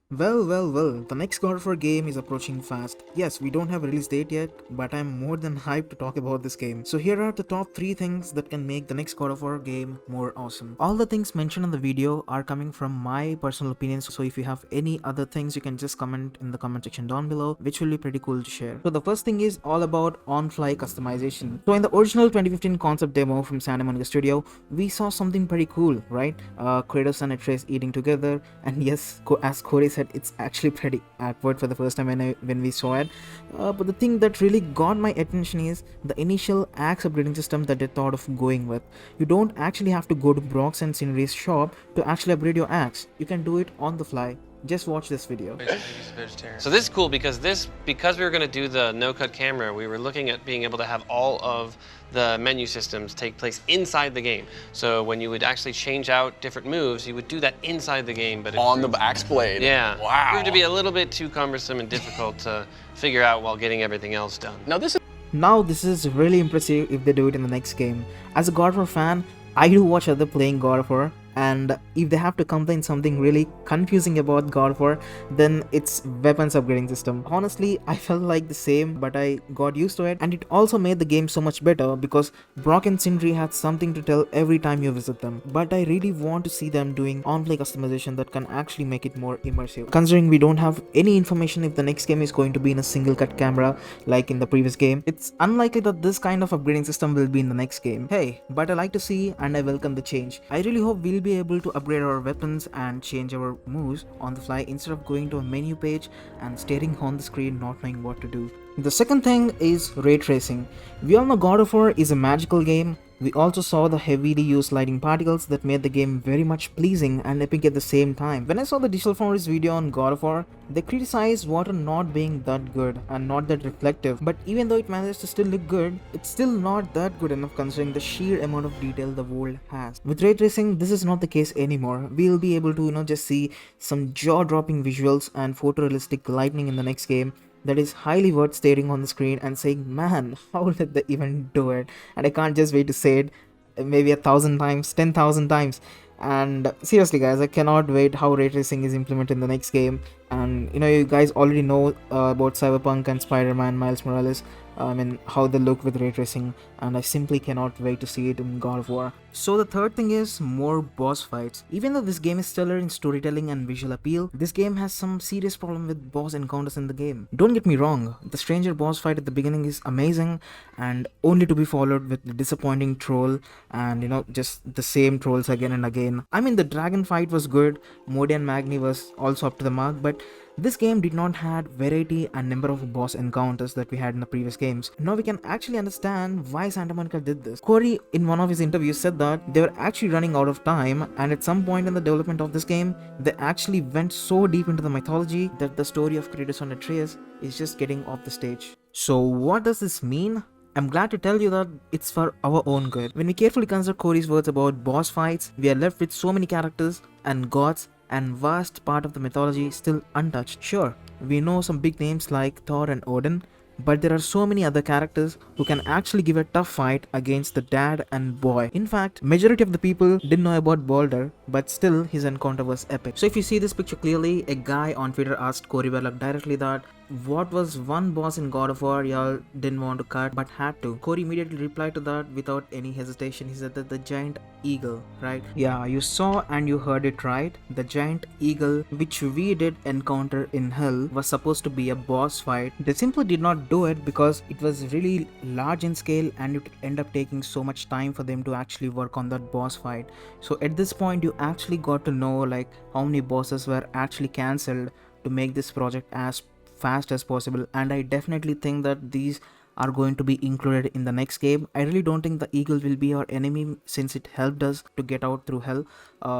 Well, the next God of War game is approaching fast. Yes, we don't have a release date yet, but I'm more than hyped to talk about this game. So here are the top 3 things that can make the next God of War game more awesome. All the things mentioned in the video are coming from my personal opinions, so if you have any other things you can just comment in the comment section down below, which will be pretty cool to share. So the first thing is all about on-fly customization. So in the original 2015 concept demo from Santa Monica Studio, we saw something pretty cool, right? Kratos and Atreus eating together, and yes, as Corey said, it's actually pretty awkward for the first time when we saw it. But the thing that really got my attention is the initial axe upgrading system that they thought of going with. You don't actually have to go to Brock's and Scenery's shop to actually upgrade your axe. You can do it on the fly. Just watch this video. So this is cool because we were going to do the no-cut camera, we were looking at being able to have all of the menu systems take place inside the game. So when you would actually change out different moves, you would do that inside the game, but on the axe blade. Yeah. Wow. It proved to be a little bit too cumbersome and difficult to figure out while getting everything else done. Now this is really impressive if they do it in the next game. As a God of War fan, I do watch other playing God of War, and if they have to complain something really confusing about God of War, then it's weapons upgrading system. Honestly, I felt like the same, but I got used to it, and it also made the game so much better because Brock and Sindri had something to tell every time you visit them. But I really want to see them doing on-play customization that can actually make it more immersive. Considering we don't have any information if the next game is going to be in a single cut camera like in the previous game, it's unlikely that this kind of upgrading system will be in the next game. Hey, but I like to see and I welcome the change. I really hope we'll be able to upgrade our weapons and change our moves on the fly instead of going to a menu page and staring on the screen not knowing what to do. The second thing is ray tracing. We all know God of War is a magical game. We also saw the heavily used lighting particles that made the game very much pleasing and epic at the same time. When I saw the Digital Foundry's video on God of War, they criticized water not being that good and not that reflective, but even though it manages to still look good, it's still not that good enough considering the sheer amount of detail the world has. With ray tracing, this is not the case anymore. We'll be able to just see some jaw-dropping visuals and photorealistic lighting in the next game that is highly worth staring on the screen and saying, man, how did they even do it? And I can't just wait to say it maybe 1,000 times, 10,000 times. And seriously guys, I cannot wait how ray tracing is implemented in the next game. And you guys already know about Cyberpunk and Spider-Man Miles Morales, how they look with ray tracing, and I simply cannot wait to see it in God of War. So the third thing is more boss fights. Even though this game is stellar in storytelling and visual appeal, this game has some serious problem with boss encounters in the game. Don't get me wrong, the stranger boss fight at the beginning is amazing and only to be followed with the disappointing troll and just the same trolls again and again. I mean, the dragon fight was good, Modi and Magni was also up to the mark, but this game did not have variety and number of boss encounters that we had in the previous games. Now we can actually understand why Santa Monica did this. Corey, in one of his interviews, said that they were actually running out of time, and at some point in the development of this game, they actually went so deep into the mythology that the story of Kratos and Atreus is just getting off the stage. So what does this mean? I'm glad to tell you that it's for our own good. When we carefully consider Corey's words about boss fights, we are left with so many characters and gods and vast part of the mythology still untouched. Sure, we know some big names like Thor and Odin, but there are so many other characters who can actually give a tough fight against the dad and boy. In fact, majority of the people didn't know about Baldur, but still his encounter was epic. So if you see this picture clearly, a guy on Twitter asked Corey Belloc directly that what was one boss in God of War y'all didn't want to cut but had to. Corey immediately replied to that without any hesitation. He said that the giant eagle, right? Yeah, you saw and you heard it right. The giant eagle which we did encounter in hell was supposed to be a boss fight. They simply did not do it because it was really large in scale and it ended up taking so much time for them to actually work on that boss fight. So at this point you actually got to know like how many bosses were actually cancelled to make this project as fast as possible, and I definitely think that these are going to be included in the next game. I really don't think the eagle will be our enemy since it helped us to get out through hell,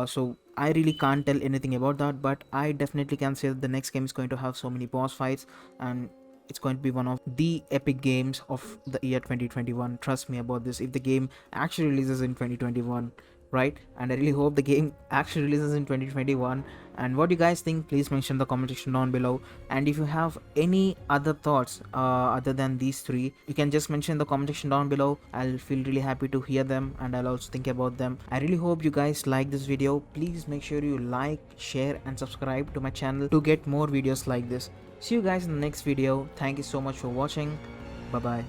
so I really can't tell anything about that, but I definitely can say that the next game is going to have so many boss fights and it's going to be one of the epic games of the year 2021. Trust me about this. If the game actually releases in 2021, right? And I really hope the game actually releases in 2021. And what you guys think, please mention in the comment section down below. And if you have any other thoughts other than these three, you can just mention in the comment section down below. I'll feel really happy to hear them, and I'll also think about them. I really hope you guys like this video. Please make sure you like, share and subscribe to my channel to get more videos like this. See you guys in the next video. Thank you so much for watching. Bye bye.